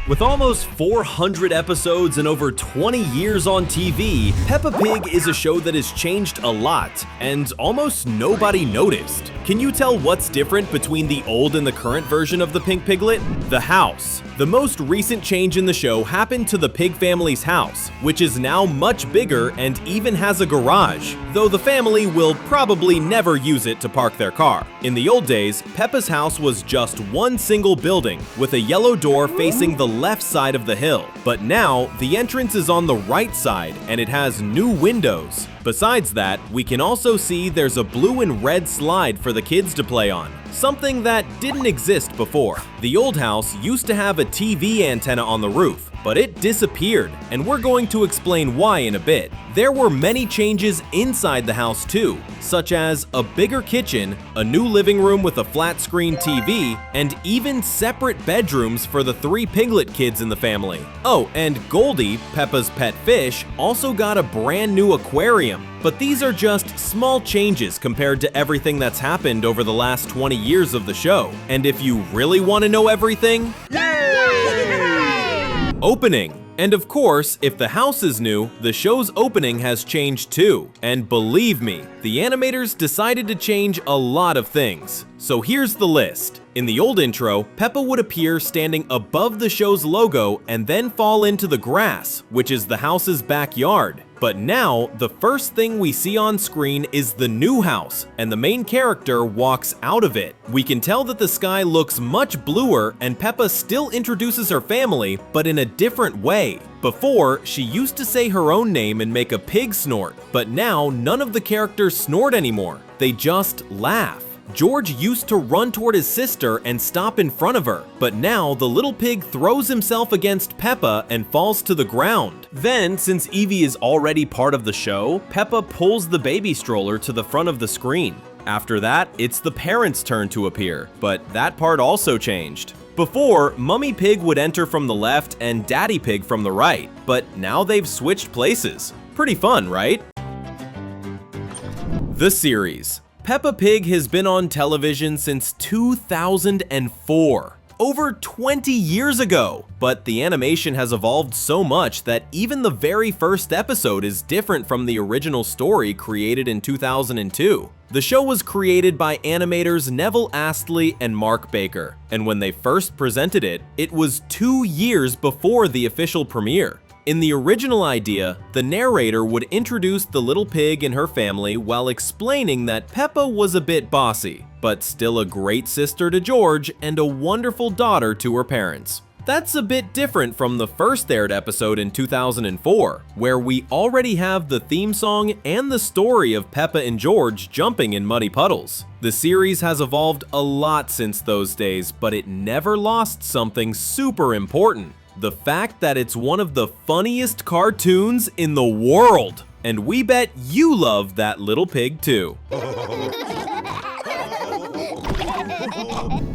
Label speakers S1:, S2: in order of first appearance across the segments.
S1: With almost 400 episodes and over 20 years on TV, Peppa Pig is a show that has changed a lot, and almost nobody noticed. Can you tell what's different between the old and the current version of the Pink Piglet? The house. The most recent change in the show happened to the Pig family's house, which is now much bigger and even has a garage, though the family will probably never use it to park their car. In the old days, Peppa's house was just one single building with a yellow door facing the left side of the hill, but now the entrance is on the right side and it has new windows. Besides that, we can also see there's a blue and red slide for the kids to play on, something that didn't exist before. The old house used to have a TV antenna on the roof, but it disappeared, and we're going to explain why in a bit. There were many changes inside the house too, such as a bigger kitchen, a new living room with a flat screen TV, and even separate bedrooms for the 3 Piglet kids in the family. Oh, and Goldie, Peppa's pet fish, also got a brand new aquarium. But these are just small changes compared to everything that's happened over the last 20 years of the show. And if you really want to know everything, opening. And of course, if the house is new, the show's opening has changed too. And believe me, the animators decided to change a lot of things. So here's the list. In the old intro, Peppa would appear standing above the show's logo and then fall into the grass, which is the house's backyard. But now, the first thing we see on screen is the new house, and the main character walks out of it. We can tell that the sky looks much bluer, and Peppa still introduces her family, but in a different way. Before, she used to say her own name and make a pig snort, but now none of the characters snort anymore. They just laugh. George used to run toward his sister and stop in front of her, but now the little pig throws himself against Peppa and falls to the ground. Then, since Evie is already part of the show, Peppa pulls the baby stroller to the front of the screen. After that, it's the parents' turn to appear, but that part also changed. Before, Mummy Pig would enter from the left and Daddy Pig from the right, but now they've switched places. Pretty fun, right? The series. Peppa Pig has been on television since 2004, over 20 years ago, but the animation has evolved so much that even the very first episode is different from the original story created in 2002. The show was created by animators Neville Astley and Mark Baker, and when they first presented it, it was 2 years before the official premiere. In the original idea, the narrator would introduce the little pig and her family while explaining that Peppa was a bit bossy, but still a great sister to George and a wonderful daughter to her parents. That's a bit different from the first aired episode in 2004, where we already have the theme song and the story of Peppa and George jumping in muddy puddles. The series has evolved a lot since those days, but it never lost something super important. The fact that it's one of the funniest cartoons in the world. And we bet you love that little pig too.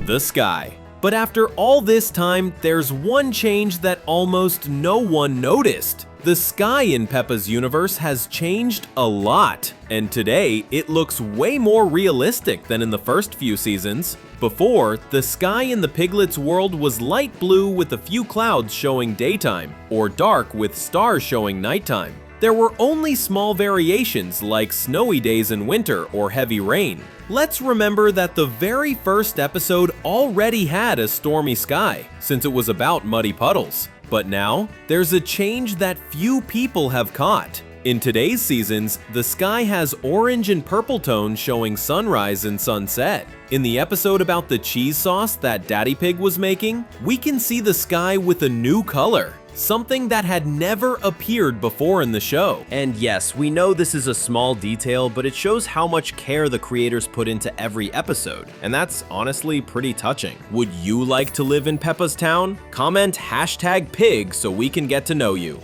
S1: The sky. But after all this time, there's one change that almost no one noticed. The sky in Peppa's universe has changed a lot, and today it looks way more realistic than in the first few seasons. Before, the sky in the Piglet's world was light blue with a few clouds showing daytime, or dark with stars showing nighttime. There were only small variations like snowy days in winter or heavy rain. Let's remember that the very first episode already had a stormy sky, since it was about muddy puddles. But now, there's a change that few people have caught. In today's seasons, the sky has orange and purple tones showing sunrise and sunset. In the episode about the cheese sauce that Daddy Pig was making, we can see the sky with a new color, something that had never appeared before in the show. And yes, we know this is a small detail, but it shows how much care the creators put into every episode, and that's honestly pretty touching. Would you like to live in Peppa's town? Comment #pig so we can get to know you.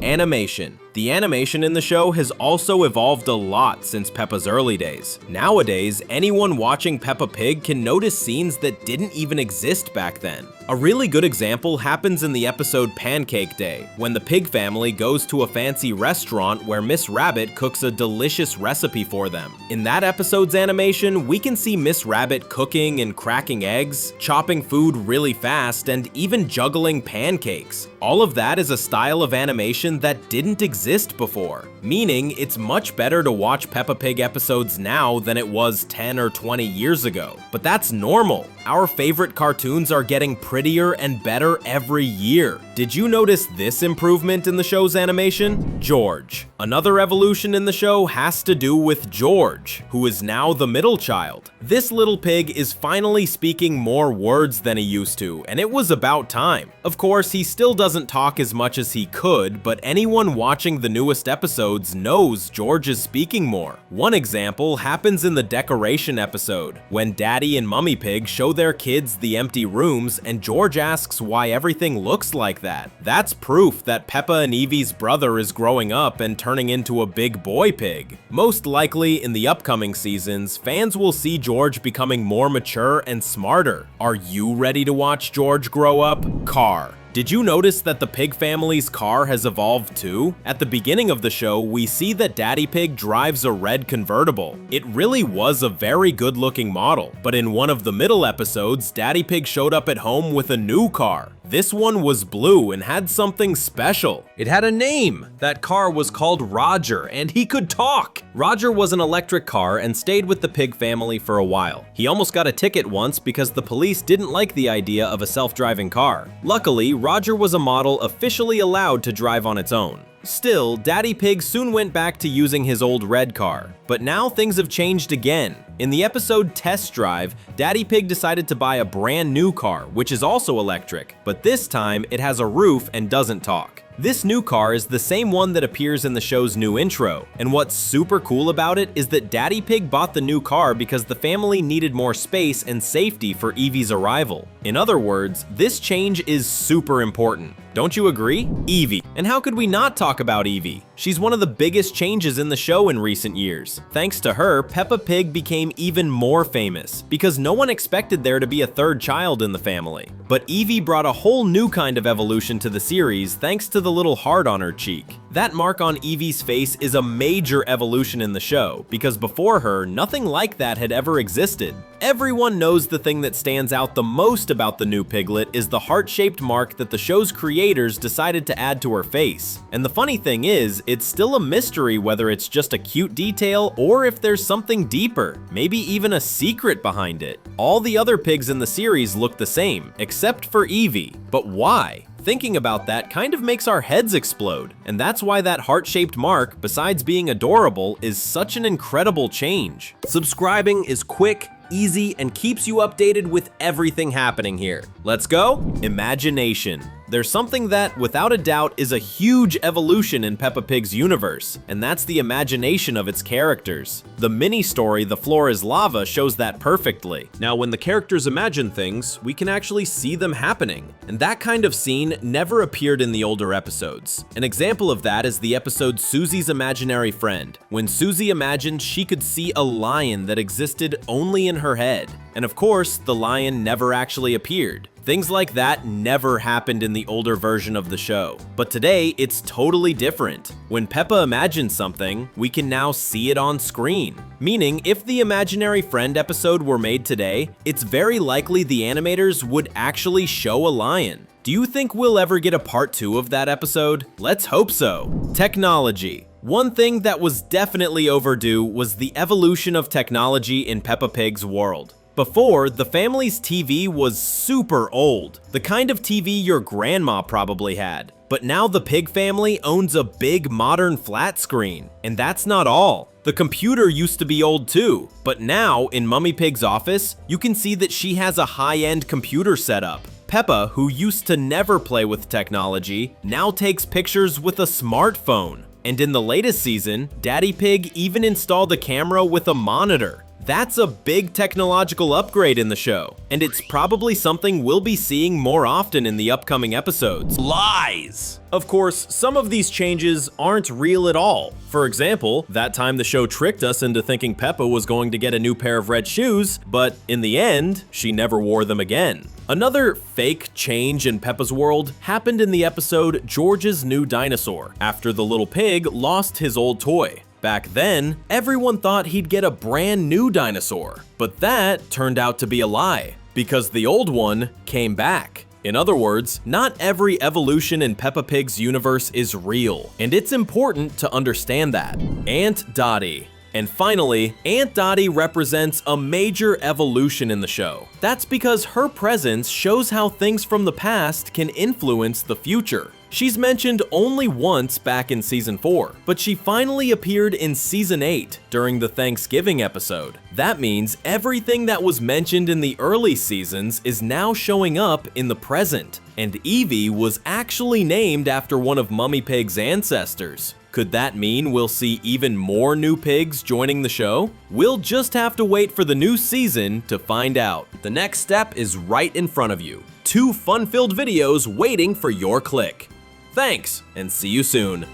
S1: Animation. The animation in the show has also evolved a lot since Peppa's early days. Nowadays, anyone watching Peppa Pig can notice scenes that didn't even exist back then. A really good example happens in the episode Pancake Day, when the pig family goes to a fancy restaurant where Miss Rabbit cooks a delicious recipe for them. In that episode's animation, we can see Miss Rabbit cooking and cracking eggs, chopping food really fast, and even juggling pancakes. All of that is a style of animation that didn't exist before, meaning it's much better to watch Peppa Pig episodes now than it was 10 or 20 years ago. But that's normal. Our favorite cartoons are getting prettier and better every year. Did you notice this improvement in the show's animation? George. Another evolution in the show has to do with George, who is now the middle child. This little pig is finally speaking more words than he used to, and it was about time. Of course, he still doesn't talk as much as he could, but anyone watching the newest episodes knows George is speaking more. One example happens in the decoration episode, when Daddy and Mummy Pig show their kids the empty rooms and George asks why everything looks like that. That's proof that Peppa and Evie's brother is growing up and turning into a big boy pig. Most likely in the upcoming seasons, fans will see George becoming more mature and smarter. Are you ready to watch George grow up? Car. Did you notice that the pig family's car has evolved too? At the beginning of the show, we see that Daddy Pig drives a red convertible. It really was a very good-looking model, but in one of the middle episodes, Daddy Pig showed up at home with a new car. This one was blue and had something special. It had a name. That car was called Roger, and he could talk. Roger was an electric car and stayed with the pig family for a while. He almost got a ticket once because the police didn't like the idea of a self-driving car. Luckily, Roger was a model officially allowed to drive on its own. Still, Daddy Pig soon went back to using his old red car. But now things have changed again. In the episode Test Drive, Daddy Pig decided to buy a brand new car, which is also electric, but this time it has a roof and doesn't talk. This new car is the same one that appears in the show's new intro, and what's super cool about it is that Daddy Pig bought the new car because the family needed more space and safety for Evie's arrival. In other words, this change is super important. Don't you agree? Evie. And how could we not talk about Evie? She's one of the biggest changes in the show in recent years. Thanks to her, Peppa Pig became even more famous, because no one expected there to be a third child in the family. But Evie brought a whole new kind of evolution to the series thanks to the little heart on her cheek. That mark on Evie's face is a major evolution in the show, because before her, nothing like that had ever existed. Everyone knows the thing that stands out the most about the new piglet is the heart-shaped mark that the show's creators decided to add to her face. And the funny thing is, it's still a mystery whether it's just a cute detail or if there's something deeper, maybe even a secret behind it. All the other pigs in the series look the same, except for Evie. But why? Thinking about that kind of makes our heads explode, and that's why that heart-shaped mark, besides being adorable, is such an incredible change. Subscribing is quick, easy, and keeps you updated with everything happening here. Let's go? Imagination. There's something that, without a doubt, is a huge evolution in Peppa Pig's universe, and that's the imagination of its characters. The mini-story The Floor is Lava shows that perfectly. Now, when the characters imagine things, we can actually see them happening, and that kind of scene never appeared in the older episodes. An example of that is the episode Susie's Imaginary Friend, when Susie imagined she could see a lion that existed only in her head. And of course, the lion never actually appeared. Things like that never happened in the older version of the show. But today, it's totally different. When Peppa imagines something, we can now see it on screen. Meaning, if the Imaginary Friend episode were made today, it's very likely the animators would actually show a lion. Do you think we'll ever get a part 2 of that episode? Let's hope so. Technology. One thing that was definitely overdue was the evolution of technology in Peppa Pig's world. Before, the family's TV was super old, the kind of TV your grandma probably had. But now the Pig family owns a big modern flat screen. And that's not all. The computer used to be old too, but now in Mummy Pig's office, you can see that she has a high-end computer setup. Peppa, who used to never play with technology, now takes pictures with a smartphone. And in the latest season, Daddy Pig even installed a camera with a monitor. That's a big technological upgrade in the show, and it's probably something we'll be seeing more often in the upcoming episodes.
S2: Lies!
S1: Of course, some of these changes aren't real at all. For example, that time the show tricked us into thinking Peppa was going to get a new pair of red shoes, but in the end, she never wore them again. Another fake change in Peppa's world happened in the episode George's New Dinosaur, after the little pig lost his old toy. Back then, everyone thought he'd get a brand new dinosaur, but that turned out to be a lie, because the old one came back. In other words, not every evolution in Peppa Pig's universe is real, and it's important to understand that. Aunt Dotty. And finally, Aunt Dotty represents a major evolution in the show. That's because her presence shows how things from the past can influence the future. She's mentioned only once back in Season 4, but she finally appeared in Season 8 during the Thanksgiving episode. That means everything that was mentioned in the early seasons is now showing up in the present, and Evie was actually named after one of Mummy Pig's ancestors. Could that mean we'll see even more new pigs joining the show? We'll just have to wait for the new season to find out. The next step is right in front of you. 2 fun-filled videos waiting for your click. Thanks, and see you soon.